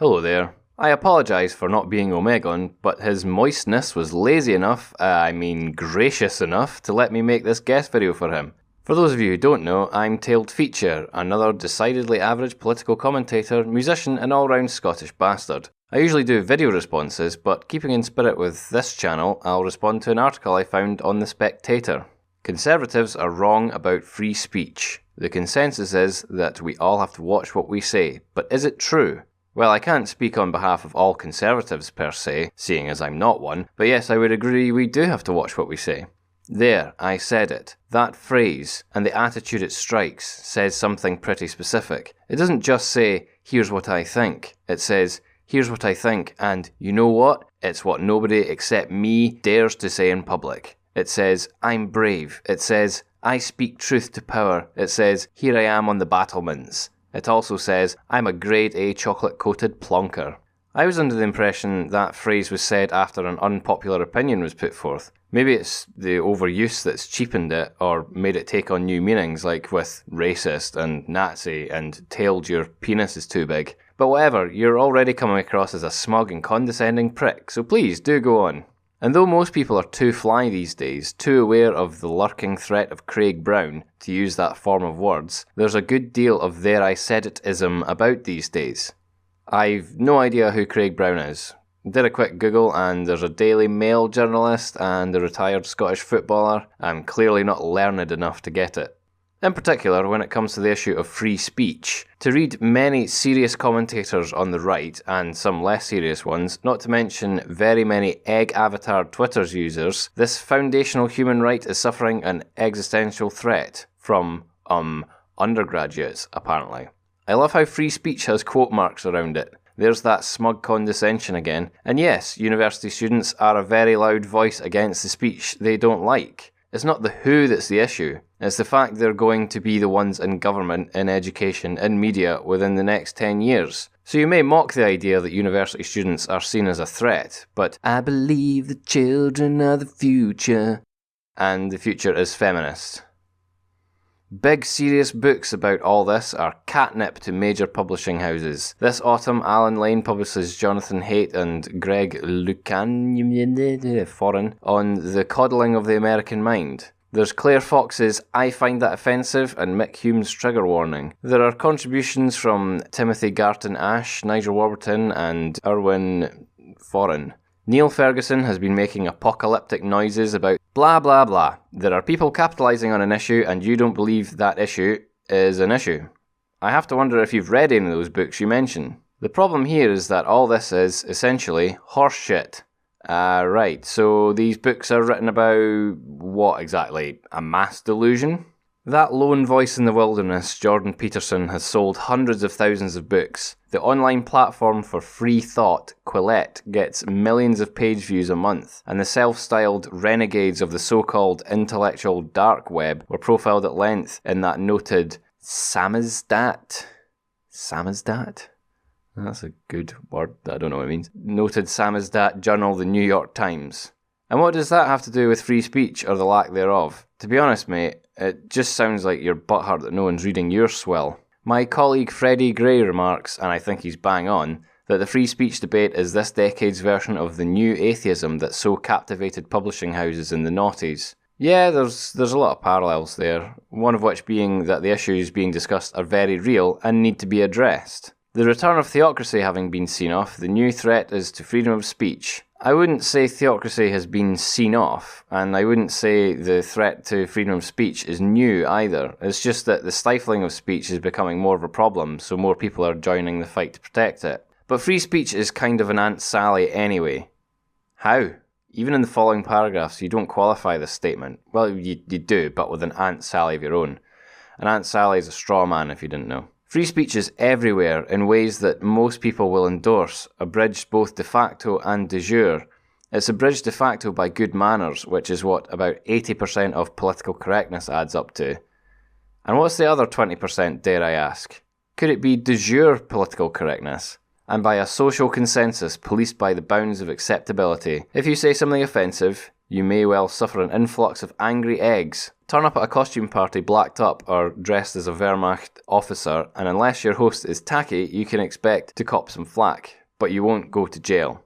Hello there. I apologise for not being Omegon, but his moistness was lazy enough, gracious enough, to let me make this guest video for him. For those of you who don't know, I'm Tailed Feature, another decidedly average political commentator, musician and all-round Scottish bastard. I usually do video responses, but keeping in spirit with this channel, I'll respond to an article I found on The Spectator. Conservatives are wrong about free speech. The consensus is that we all have to watch what we say, but is it true? Well, I can't speak on behalf of all conservatives per se, seeing as I'm not one, but yes, I would agree we do have to watch what we say. There, I said it. That phrase, and the attitude it strikes, says something pretty specific. It doesn't just say, here's what I think. It says, here's what I think, and you know what? It's what nobody except me dares to say in public. It says, I'm brave. It says, I speak truth to power. It says, here I am on the battlements. It also says, I'm a grade A chocolate-coated plonker. I was under the impression that phrase was said after an unpopular opinion was put forth. Maybe it's the overuse that's cheapened it or made it take on new meanings, like with racist and Nazi and tailed your penis is too big. But whatever, you're already coming across as a smug and condescending prick, so please do go on. And though most people are too fly these days, too aware of the lurking threat of Craig Brown, to use that form of words, there's a good deal of there I said it-ism about these days. I've no idea who Craig Brown is. Did a quick Google and there's a Daily Mail journalist and a retired Scottish footballer. I'm clearly not learned enough to get it. In particular, when it comes to the issue of free speech, to read many serious commentators on the right, and some less serious ones, not to mention very many egg avatar Twitter's users, this foundational human right is suffering an existential threat from, undergraduates, apparently. I love how free speech has quote marks around it. There's that smug condescension again. And yes, university students are a very loud voice against the speech they don't like. It's not the who that's the issue. It's the fact they're going to be the ones in government, in education, in media within the next 10 years. So you may mock the idea that university students are seen as a threat, but I believe the children are the future. And the future is feminist. Big serious books about all this are catnip to major publishing houses. This autumn, Alan Lane publishes Jonathan Haidt and Greg Lucan foreign on the coddling of the American mind. There's Claire Fox's I Find That Offensive and Mick Hume's Trigger Warning. There are contributions from Timothy Garton Ash, Nigel Warburton and Irwin Foreign. Neil Ferguson has been making apocalyptic noises about blah blah blah. There are people capitalising on an issue and you don't believe that issue is an issue. I have to wonder if you've read any of those books you mention. The problem here is that all this is, essentially, horse shit. Right, so these books are written about what exactly? A mass delusion? That lone voice in the wilderness, Jordan Peterson, has sold hundreds of thousands of books. The online platform for free thought, Quillette, gets millions of page views a month, and the self-styled renegades of the so-called intellectual dark web were profiled at length in that noted samizdat? Samizdat? That's a good word, I don't know what it means. Noted samizdat journal, the New York Times. And what does that have to do with free speech, or the lack thereof? To be honest, mate, it just sounds like you're butthurt that no one's reading your swill. My colleague Freddie Gray remarks, and I think he's bang on, that the free speech debate is this decade's version of the new atheism that so captivated publishing houses in the noughties. Yeah, there's a lot of parallels there, one of which being that the issues being discussed are very real and need to be addressed. The return of theocracy having been seen off, the new threat is to freedom of speech. I wouldn't say theocracy has been seen off, and I wouldn't say the threat to freedom of speech is new either. It's just that the stifling of speech is becoming more of a problem, so more people are joining the fight to protect it. But free speech is kind of an Aunt Sally anyway. How? Even in the following paragraphs, you don't qualify this statement. Well, you do, but with an Aunt Sally of your own. An Aunt Sally is a straw man, if you didn't know. Free speech is everywhere in ways that most people will endorse, abridged both de facto and de jure. It's abridged de facto by good manners, which is what about 80% of political correctness adds up to. And what's the other 20%, dare I ask? Could it be de jure political correctness? And by a social consensus policed by the bounds of acceptability. If you say something offensive, you may well suffer an influx of angry eggs. Turn up at a costume party blacked up or dressed as a Wehrmacht officer, and unless your host is tacky, you can expect to cop some flack, but you won't go to jail.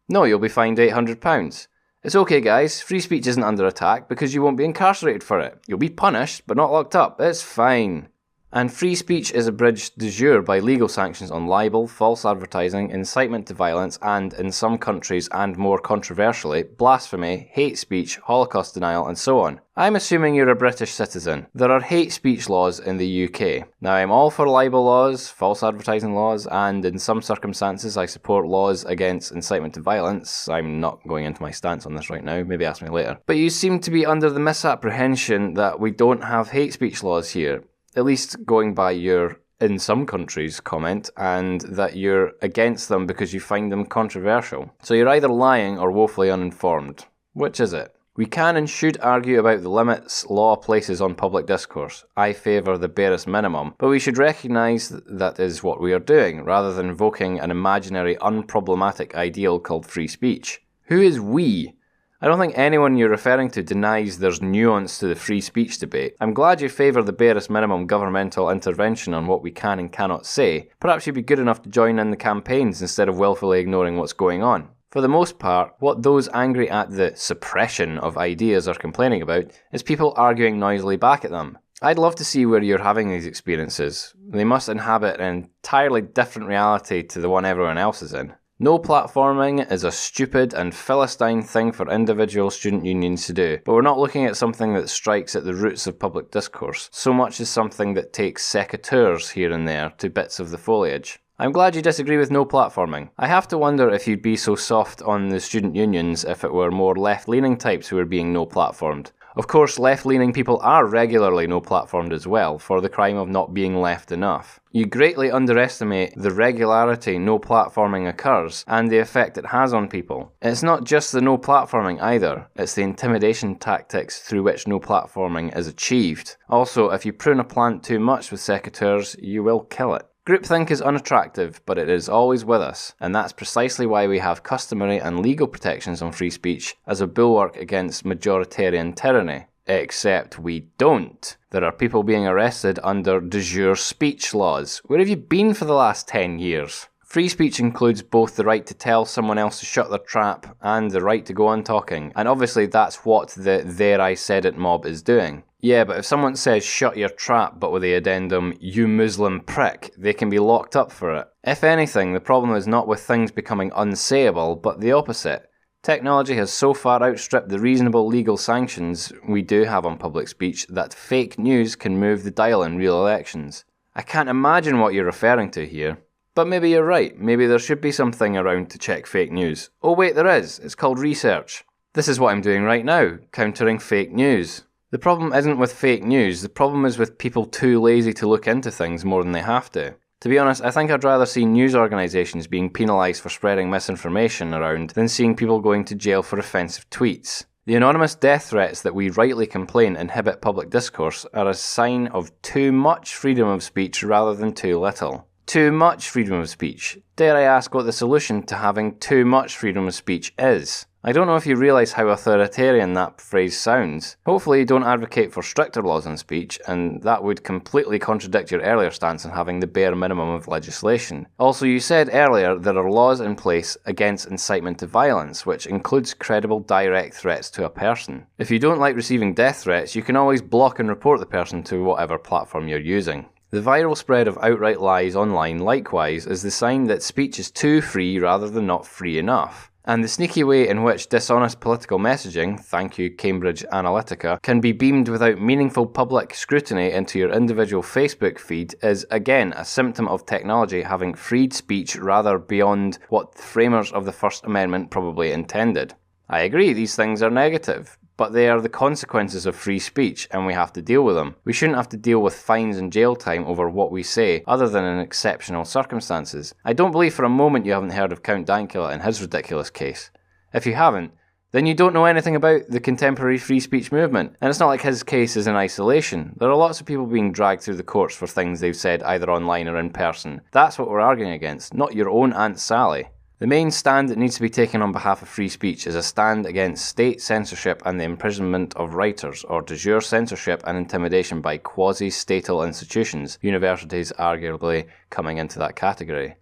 No, you'll be fined £800. It's okay, guys, free speech isn't under attack because you won't be incarcerated for it. You'll be punished, but not locked up. It's fine. And free speech is abridged de jure by legal sanctions on libel, false advertising, incitement to violence, and, in some countries and more controversially, blasphemy, hate speech, Holocaust denial, and so on. I'm assuming you're a British citizen. There are hate speech laws in the UK. Now, I'm all for libel laws, false advertising laws, and in some circumstances I support laws against incitement to violence. I'm not going into my stance on this right now, maybe ask me later. But you seem to be under the misapprehension that we don't have hate speech laws here. At least going by your "in some countries" comment, and that you're against them because you find them controversial. So you're either lying or woefully uninformed. Which is it? We can and should argue about the limits law places on public discourse. I favour the barest minimum, but we should recognise that is what we are doing, rather than invoking an imaginary unproblematic ideal called free speech. Who is we? I don't think anyone you're referring to denies there's nuance to the free speech debate. I'm glad you favour the barest minimum governmental intervention on what we can and cannot say. Perhaps you'd be good enough to join in the campaigns instead of willfully ignoring what's going on. For the most part, what those angry at the suppression of ideas are complaining about is people arguing noisily back at them. I'd love to see where you're having these experiences. They must inhabit an entirely different reality to the one everyone else is in. No platforming is a stupid and philistine thing for individual student unions to do, but we're not looking at something that strikes at the roots of public discourse, so much as something that takes secateurs here and there to bits of the foliage. I'm glad you disagree with no platforming. I have to wonder if you'd be so soft on the student unions if it were more left-leaning types who were being no-platformed. Of course, left-leaning people are regularly no-platformed as well, for the crime of not being left enough. You greatly underestimate the regularity no-platforming occurs, and the effect it has on people. It's not just the no-platforming either, it's the intimidation tactics through which no-platforming is achieved. Also, if you prune a plant too much with secateurs, you will kill it. Groupthink is unattractive, but it is always with us, and that's precisely why we have customary and legal protections on free speech as a bulwark against majoritarian tyranny. Except we don't. There are people being arrested under de jure speech laws. Where have you been for the last 10 years? Free speech includes both the right to tell someone else to shut their trap and the right to go on talking, and obviously that's what the "there I said it" mob is doing. Yeah, but if someone says shut your trap but with the addendum, "you Muslim prick," they can be locked up for it. If anything, the problem is not with things becoming unsayable, but the opposite. Technology has so far outstripped the reasonable legal sanctions we do have on public speech that fake news can move the dial in real elections. I can't imagine what you're referring to here. But maybe you're right, maybe there should be something around to check fake news. Oh wait, there is. It's called research. This is what I'm doing right now, countering fake news. The problem isn't with fake news, the problem is with people too lazy to look into things more than they have to. To be honest, I think I'd rather see news organisations being penalised for spreading misinformation around than seeing people going to jail for offensive tweets. The anonymous death threats that we rightly complain inhibit public discourse are a sign of too much freedom of speech rather than too little. Too much freedom of speech. Dare I ask what the solution to having too much freedom of speech is? I don't know if you realise how authoritarian that phrase sounds. Hopefully you don't advocate for stricter laws on speech, and that would completely contradict your earlier stance on having the bare minimum of legislation. Also, you said earlier there are laws in place against incitement to violence, which includes credible direct threats to a person. If you don't like receiving death threats, you can always block and report the person to whatever platform you're using. The viral spread of outright lies online, likewise, is the sign that speech is too free rather than not free enough. And the sneaky way in which dishonest political messaging, thank you Cambridge Analytica, can be beamed without meaningful public scrutiny into your individual Facebook feed is again a symptom of technology having freed speech rather beyond what the framers of the First Amendment probably intended. I agree, these things are negative, but they are the consequences of free speech and we have to deal with them. We shouldn't have to deal with fines and jail time over what we say, other than in exceptional circumstances. I don't believe for a moment you haven't heard of Count Dankula and his ridiculous case. If you haven't, then you don't know anything about the contemporary free speech movement, and it's not like his case is in isolation. There are lots of people being dragged through the courts for things they've said either online or in person. That's what we're arguing against, not your own Aunt Sally. The main stand that needs to be taken on behalf of free speech is a stand against state censorship and the imprisonment of writers, or de jure censorship and intimidation by quasi-statal institutions, universities arguably coming into that category.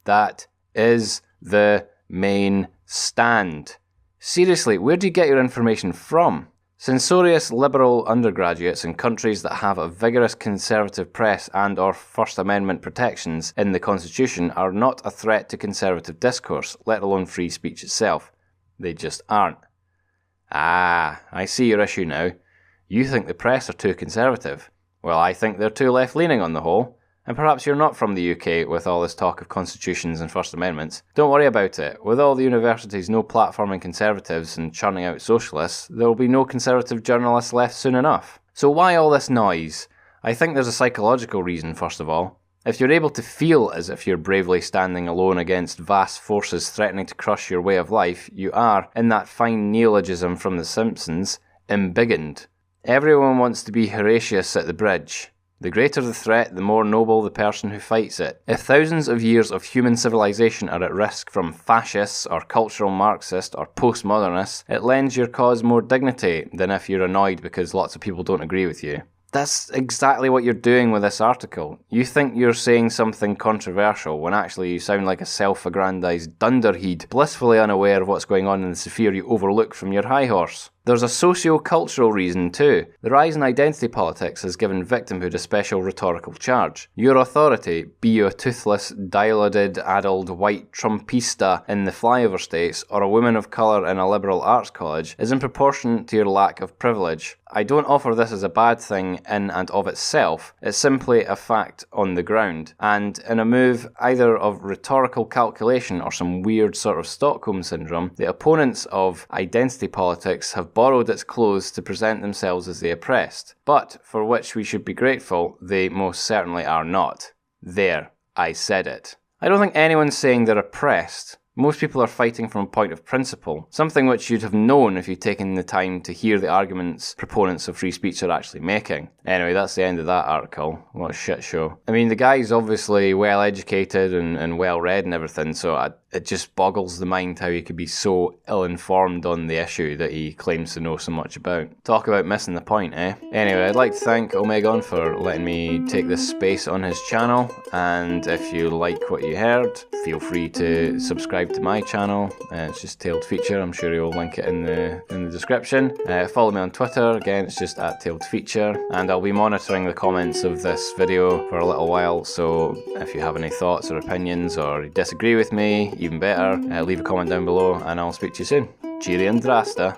That is the main stand. Seriously, where do you get your information from? Censorious liberal undergraduates in countries that have a vigorous conservative press and or First Amendment protections in the Constitution are not a threat to conservative discourse, let alone free speech itself. They just aren't. Ah, I see your issue now. You think the press are too conservative. Well, I think they're too left-leaning on the whole. And perhaps you're not from the UK with all this talk of constitutions and First Amendments. Don't worry about it. With all the universities no platforming conservatives and churning out socialists, there will be no conservative journalists left soon enough. So why all this noise? I think there's a psychological reason, first of all. If you're able to feel as if you're bravely standing alone against vast forces threatening to crush your way of life, you are, in that fine neologism from The Simpsons, embiggened. Everyone wants to be Horatius at the bridge. The greater the threat, the more noble the person who fights it. If thousands of years of human civilization are at risk from fascists or cultural Marxists or postmodernists, it lends your cause more dignity than if you're annoyed because lots of people don't agree with you. That's exactly what you're doing with this article. You think you're saying something controversial when actually you sound like a self-aggrandised dunderhead, blissfully unaware of what's going on in the sphere you overlook from your high horse. There's a socio-cultural reason too. The rise in identity politics has given victimhood a special rhetorical charge. Your authority, be you a toothless, dilaudid, addled white Trumpista in the flyover states or a woman of colour in a liberal arts college, is in proportion to your lack of privilege. I don't offer this as a bad thing in and of itself, it's simply a fact on the ground, and in a move either of rhetorical calculation or some weird sort of Stockholm syndrome, the opponents of identity politics have borrowed its clothes to present themselves as the oppressed, but for which we should be grateful, they most certainly are not. There, I said it. I don't think anyone's saying they're oppressed. Most people are fighting from a point of principle, something which you'd have known if you'd taken the time to hear the arguments proponents of free speech are actually making. Anyway, that's the end of that article. What a shit show. I mean, the guy's obviously well educated and well read and everything, so it just boggles the mind how he could be so ill-informed on the issue that he claims to know so much about. Talk about missing the point, eh? Anyway, I'd like to thank Omegon for letting me take this space on his channel, and if you like what you heard, feel free to subscribe to my channel. It's just Tailed Feature. I'm sure he'll link it in the description. Follow me on Twitter. Again, it's just @TailedFeature, and I'll be monitoring the comments of this video for a little while, so if you have any thoughts or opinions or disagree with me, even better, leave a comment down below and I'll speak to you soon. Cheery and drasta.